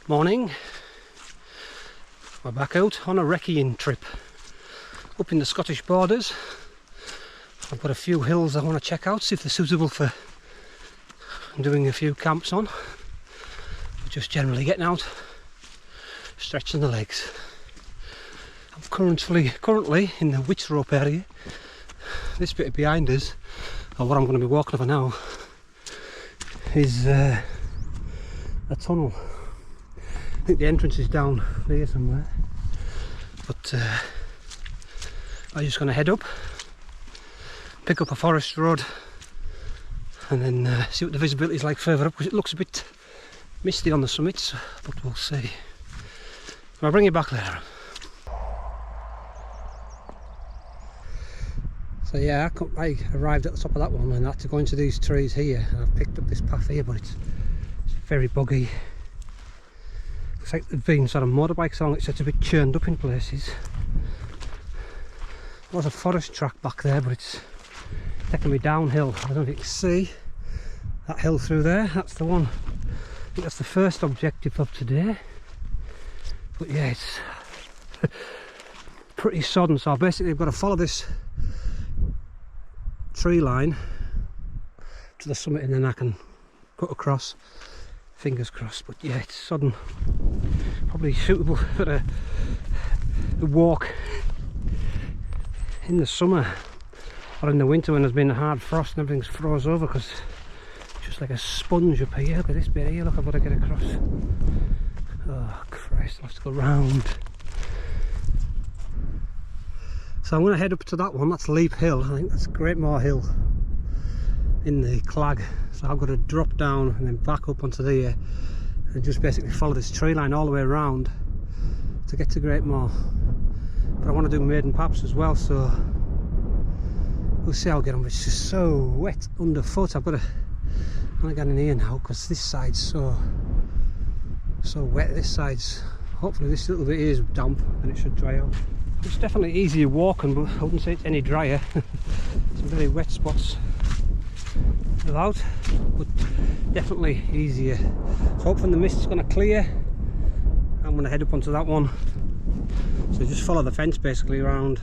Morning. We're back out on a recceing trip up in the Scottish borders. I've got a few hills I want to check out, see if they're suitable for doing a few camps on. Just generally getting out, stretching the legs. I'm currently in the witch rope area. This bit behind us, or what I'm going to be walking over now, is a tunnel. I think the entrance is down there somewhere, but I'm just going to head up, pick up a forest road, and then see what the visibility is like further up, because it looks a bit misty on the summits, but we'll see. I'll bring you back later. So yeah, I arrived at the top of that one and I had to go into these trees here, and I've picked up this path here, but it's very boggy. Looks like there've been sort of motorbikes along it, so it's a bit churned up in places. There was a forest track back there, but it's taking me downhill. I don't know if you can see that hill through there. That's the one. I think that's the first objective of today. But yeah, it's pretty sodden, so basically I've got to follow this tree line to the summit and then I can cut across. Fingers crossed. But yeah, it's sodden. Probably suitable for a walk in the summer or in the winter when there's been a hard frost and everything's froze over, because it's just like a sponge up here. Look at this bit here, look, I've got to get across. Oh Christ, I'll have to go round. So I'm going to head up to that one, that's Leap Hill. I think that's Greatmore Hill in the Clag. So I've got to drop down and then back up onto there and just basically follow this tree line all the way around to get to Greatmore. But I want to do Maiden Paps as well, so we'll see how I get on. It's just so wet underfoot. I've got to get in here now because this side's so wet. This side's, hopefully this little bit is damp and it should dry out. It's definitely easier walking, but I wouldn't say it's any drier. Some very wet spots about, but definitely easier. So hopefully the mist's going to clear. I'm going to head up onto that one. So just follow the fence basically around,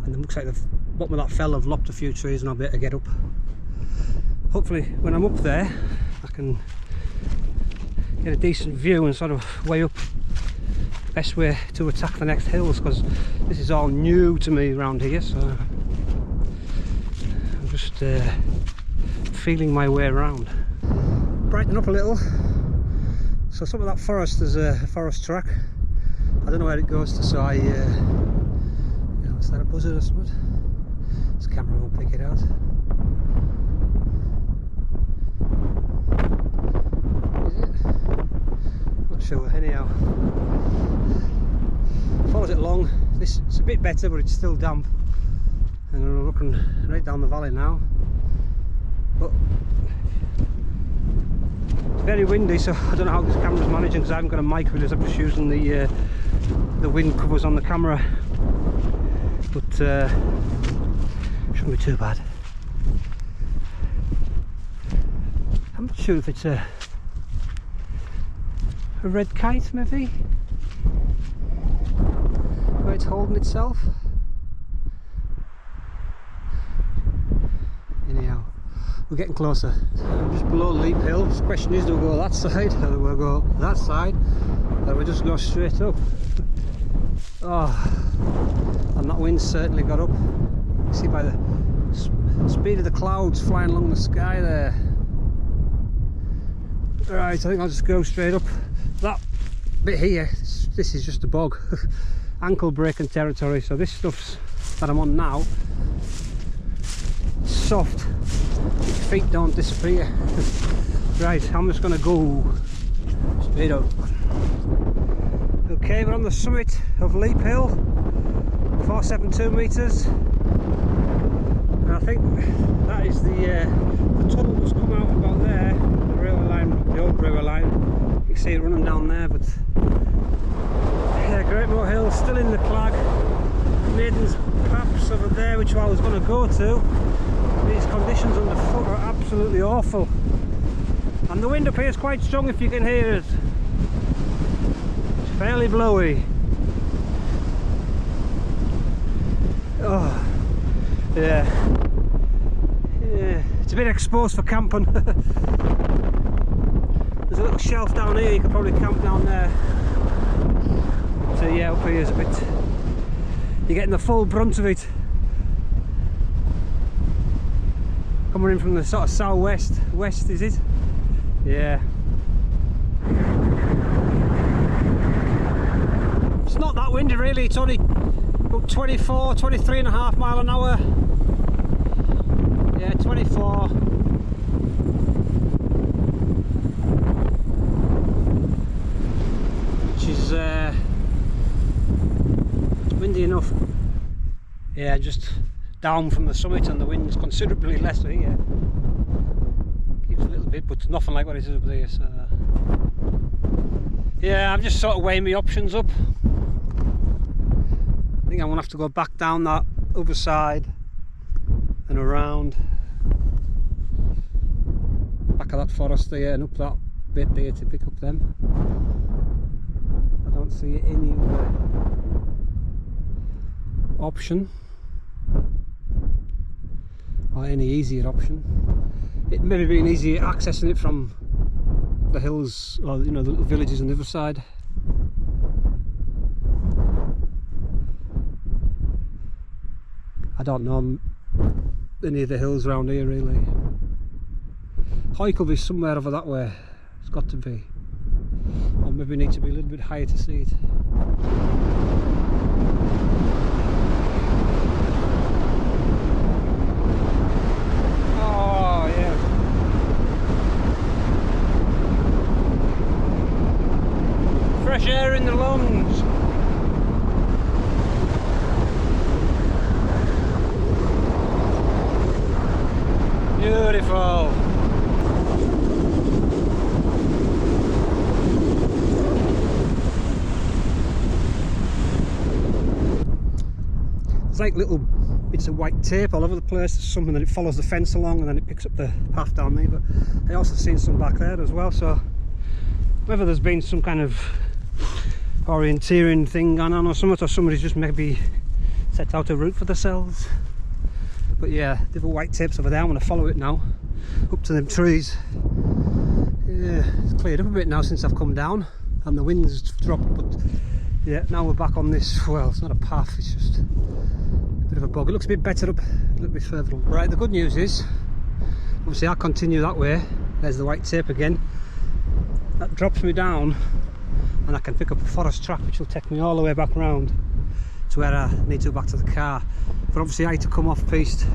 and it looks like the bottom of that fell have lopped a few trees and I'll be able to get up. Hopefully when I'm up there I can get a decent view and sort of weigh up the best way to attack the next hills, because this is all new to me around here, so I'm just feeling my way around. Brighten up a little. So some of that forest, there's a forest track. I don't know where it goes to, so I is that a buzzard or something? This camera won't pick it out. Is it? Not sure. Anyhow, follows it along. This it's a bit better, but it's still damp. And we're looking right down the valley now. But it's very windy, so I don't know how this camera's managing, because I haven't got a mic with us. I'm just using the wind covers on the camera. But shouldn't be too bad. I'm not sure if it's a red kite, maybe, where it's holding itself. Anyhow, we're getting closer. I'm just below Leap Hill. The question is, do we go that side or do we go that side, or do we just go straight up? Oh, and that wind certainly got up. You can see by the speed of the clouds flying along the sky there. Right, I think I'll just go straight up. That bit here, this is just a bog. Ankle breaking territory, so this stuff's that I'm on now, soft, your feet don't disappear. Right, I'm just going to go straight up. Okay, we're on the summit of Leap Hill, 472 metres, and I think that is the tunnel that's come out about there, the railway line, the old railway line. You can see it running down there, but yeah, Greatmore Hill still in the Clag. Maiden Paps over there, which I was going to go to. These conditions underfoot are absolutely awful. And the wind up here is quite strong, if you can hear it. It's fairly blowy. Oh, yeah. Yeah, it's a bit exposed for camping. There's a little shelf down here, you could probably camp down there. So yeah, up here is a bit, you're getting the full brunt of it. Coming in from the sort of southwest, west is it? Yeah. It's not that windy really, it's only about 24, 23 and a half mile an hour. Yeah, 24. Which is windy enough. Yeah, just down from the summit and the wind's considerably less here. Keeps a little bit, but nothing like what it is up there. So yeah, I'm just sort of weighing my options up. I think I'm gonna have to go back down that other side and around back of that forest there and up that bit there to pick up them. I don't see any other option or any easier option. It may have been easier accessing it from the hills or, you know, the little villages on the other side. I don't know any of the hills around here really. Hoik will be somewhere over that way, it's got to be. Or maybe need to be a little bit higher to see it. Oh yeah. Fresh air in the lungs. Beautiful. It's like little bits of white tape all over the place. There's something that it follows the fence along and then it picks up the path down there, but I also seen some back there as well, so whether there's been some kind of orienteering thing going on or something, or somebody's just maybe set out a route for themselves. But yeah, the other white tapes over there, I'm going to follow it now up to them trees. Yeah, it's cleared up a bit now since I've come down and the wind's dropped, but yeah, now we're back on this. Well, it's not a path, it's just a bit of a bog. It looks a bit better up a little bit further on. Right, the good news is obviously I'll continue that way. There's the white tape again. That drops me down and I can pick up a forest track which will take me all the way back round to where I need to go back to the car. But obviously I had to come off piste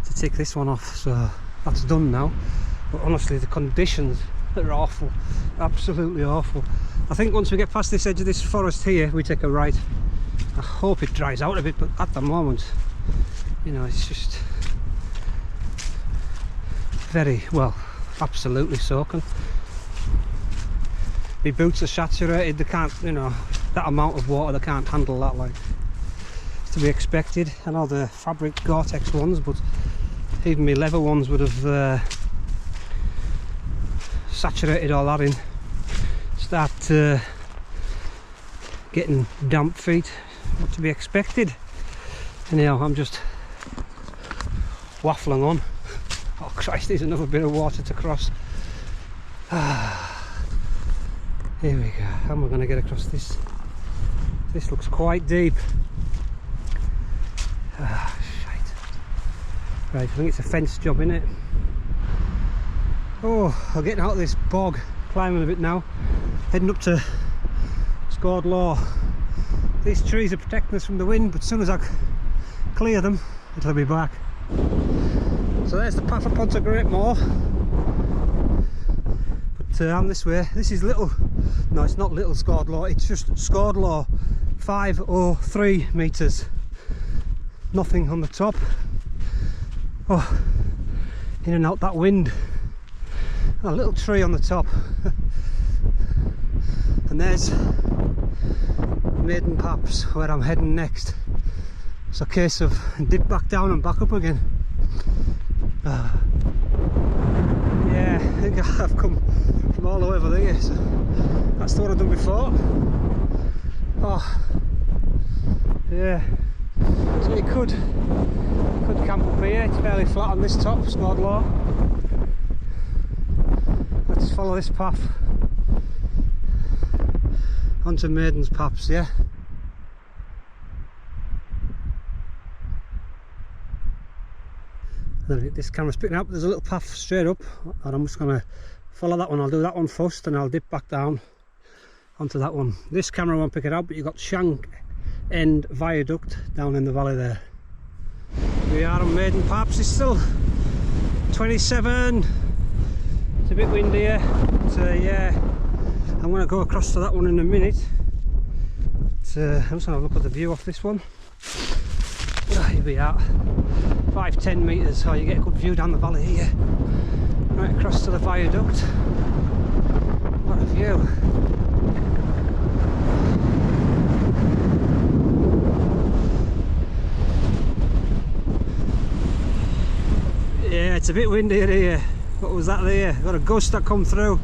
to take this one off, so that's done now. But honestly, the conditions are awful, absolutely awful. I think once we get past this edge of this forest here, we take a right. I hope it dries out a bit, but at the moment, you know, it's just very, well, absolutely soaking. My boots are saturated, they can't, you know, that amount of water, they can't handle that, like. To be expected. I know the fabric Gore-Tex ones, but even my leather ones would have saturated all that in. Start getting damp feet. What to be expected. Anyhow, I'm just waffling on. Oh Christ, there's another bit of water to cross. Here we go. How am I going to get across this? This looks quite deep. Shite. Right, I think it's a fence job, innit? Oh, I'm getting out of this bog, climbing a bit now, heading up to Scaw'd. These trees are protecting us from the wind, but as soon as I clear them, it'll be back. So there's the path up onto Great Moor. But I'm this way. This is little, no, it's not little Scaw'd, it's just Scaw'd, 503 metres. Nothing on the top. Oh, in and out that wind. A little tree on the top. And there's Maiden Paps, where I'm heading next. It's a case of dip back down and back up again. Yeah, I think I've come from all the way over there, so that's the one I've done before. Oh, yeah. So you could camp up here. It's fairly flat on this top, Scaw'd Law. Let's follow this path onto Maiden Paps, yeah. This camera's picking up, there's a little path straight up, and I'm just going to follow that one. I'll do that one first and I'll dip back down onto that one. This camera won't pick it up, but you've got Shank End Viaduct down in the valley there. We are on Maiden Paps. It's still 27, it's a bit windier, so yeah, I'm going to go across to that one in a minute. I'm just going to look at the view off this one. Here we are, 5-10 metres, so you get a good view down the valley here, right across to the viaduct. What a view! Yeah, it's a bit windy here. What was that there? Got a gust that come through.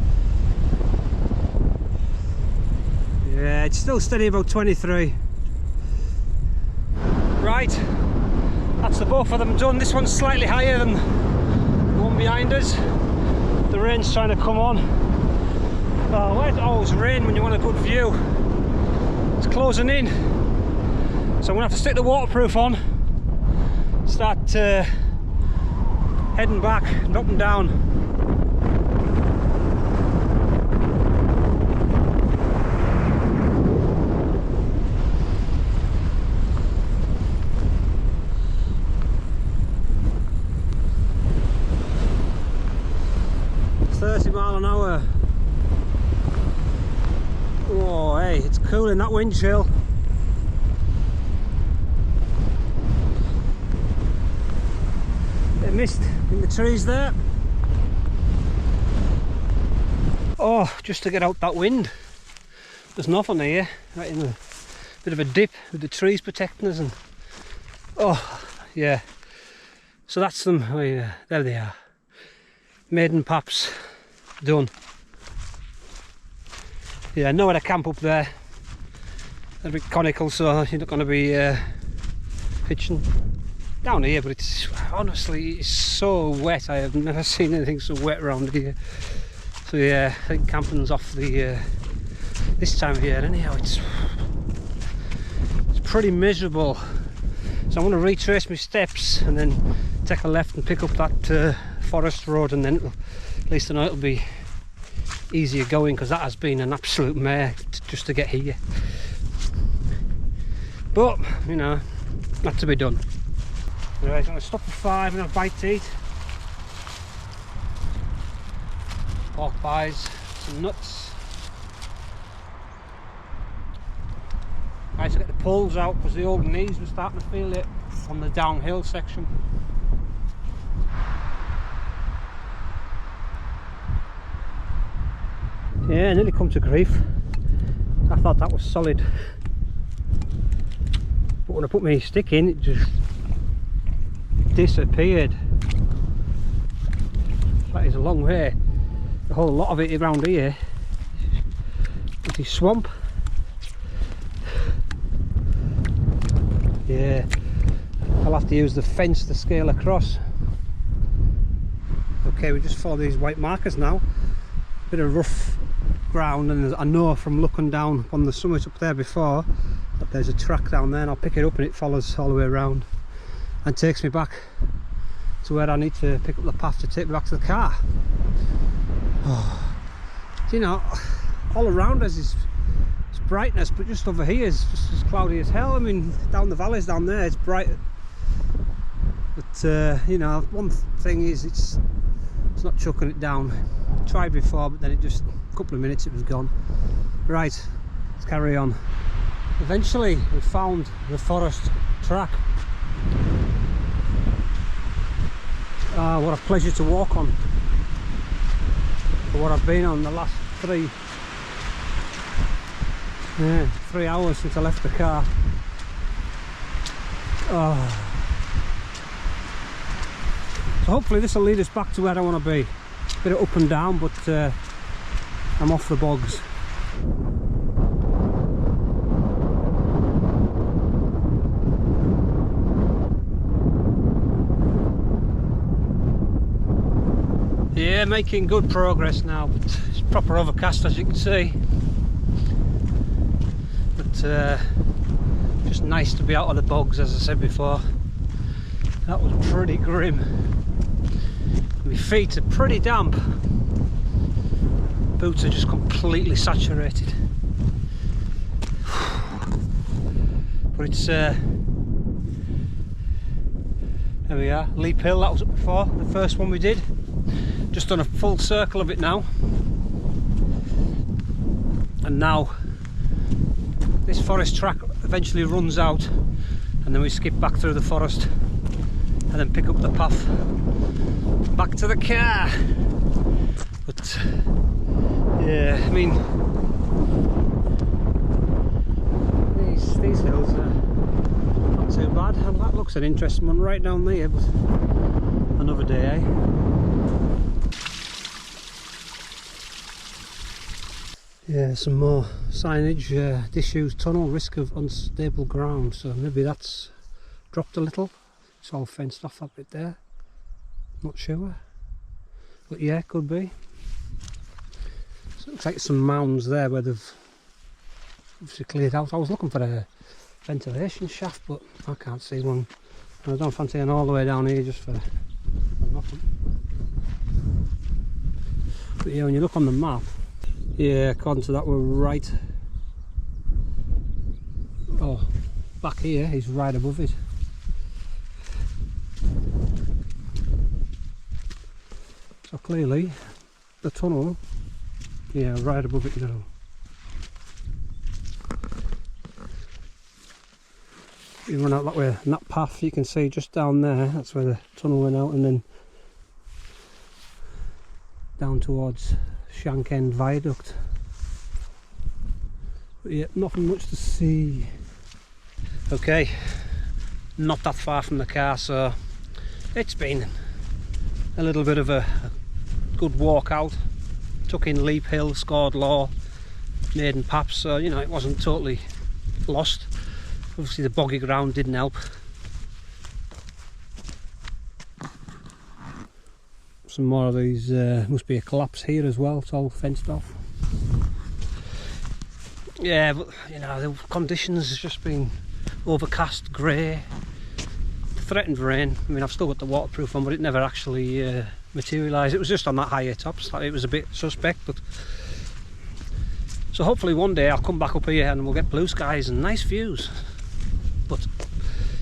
Yeah, it's still steady about 23. Right, that's the both of them done. This one's slightly higher than the one behind us. The rain's trying to come on. Oh, why does it always rain when you want a good view? It's closing in, so I'm going to have to stick the waterproof on. Start heading back and up and down. It's 30 mile an hour. Oh, hey, it's cool in that wind chill. Bit of mist in the trees there. Oh, just to get out that wind. There's nothing here, right in a bit of a dip with the trees protecting us, and oh yeah. So that's them. Oh yeah, there they are. Maiden Paps done. Yeah, nowhere to camp up there. A bit conical, so you're not going to be pitching down here, but it's honestly, it's so wet. I have never seen anything so wet around here. So yeah, I think camping's off the this time of year anyhow. It's pretty miserable. So I'm going to retrace my steps and then take a left and pick up that forest road, and then at least I know it'll be easier going, because that has been an absolute mare just to get here. But you know, not to be done. Right, I'm going to stop for 5 and have a bite to eat. Pork pies, some nuts. Right, so get the poles out because the old knees were starting to feel it on the downhill section. Yeah, I nearly come to grief. I thought that was solid, but when I put my stick in, it just disappeared. That is a long way. A whole lot of it around here is swamp. Yeah, I'll have to use the fence to scale across. Okay, we just follow these white markers now. Bit of rough ground, and I know from looking down on the summit up there before that there's a track down there, and I'll pick it up and it follows all the way around and takes me back to where I need to pick up the path to take me back to the car. Oh, you know, all around us is brightness, but just over here is just as cloudy as hell. I mean, down the valleys down there it's bright, but you know, one thing is it's not chucking it down. I tried before, but then it just, a couple of minutes it was gone. Right, let's carry on. Eventually we found the forest track. What a pleasure to walk on, for what I've been on the last 3 hours since I left the car. So hopefully this will lead us back to where I want to be. bit of up and down, but I'm off the bogs. Yeah, making good progress now, but it's proper overcast as you can see. But just nice to be out of the bogs, as I said before. That was pretty grim. My feet are pretty damp. Boots are just completely saturated. But it's there we are, Leap Hill. That was up before, the first one we did. Just done a full circle of it now, and now this forest track eventually runs out, and then we skip back through the forest and then pick up the path back to the car. But yeah, I mean, these hills are not too bad, and that looks an interesting one right down there, but another day, eh? Yeah, some more signage, disused tunnel, risk of unstable ground, so maybe that's dropped a little. It's all fenced off that bit there, not sure, but yeah, could be. So it looks like some mounds there where they've obviously cleared out. I was looking for a ventilation shaft, but I can't see one, and I don't fancy going all the way down here just for nothing. But yeah, when you look on the map, yeah, according to that we're right, oh, back here he's right above it. So clearly the tunnel, yeah, right above it now. You run out that way, and that path you can see just down there, that's where the tunnel went out, and then down towards Shank End Viaduct. But yeah, nothing much to see. Okay, not that far from the car, so it's been a little bit of a good walk out. Took in Leap Hill, Scaw'd, Maiden Paps, so you know, it wasn't totally lost. Obviously the boggy ground didn't help. Some more of these, must be a collapse here as well, it's all fenced off. Yeah, but you know, the conditions has just been overcast, grey, threatened rain. I mean, I've still got the waterproof on, but it never actually materialised. It was just on that higher top, so it was a bit suspect. But so hopefully one day I'll come back up here and we'll get blue skies and nice views. But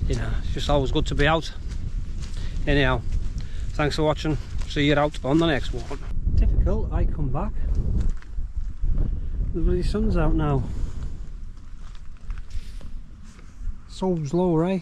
you know, it's just always good to be out. Anyhow, thanks for watching. See you out on the next one. Typical, I come back, the bloody sun's out now. Solves lower, eh?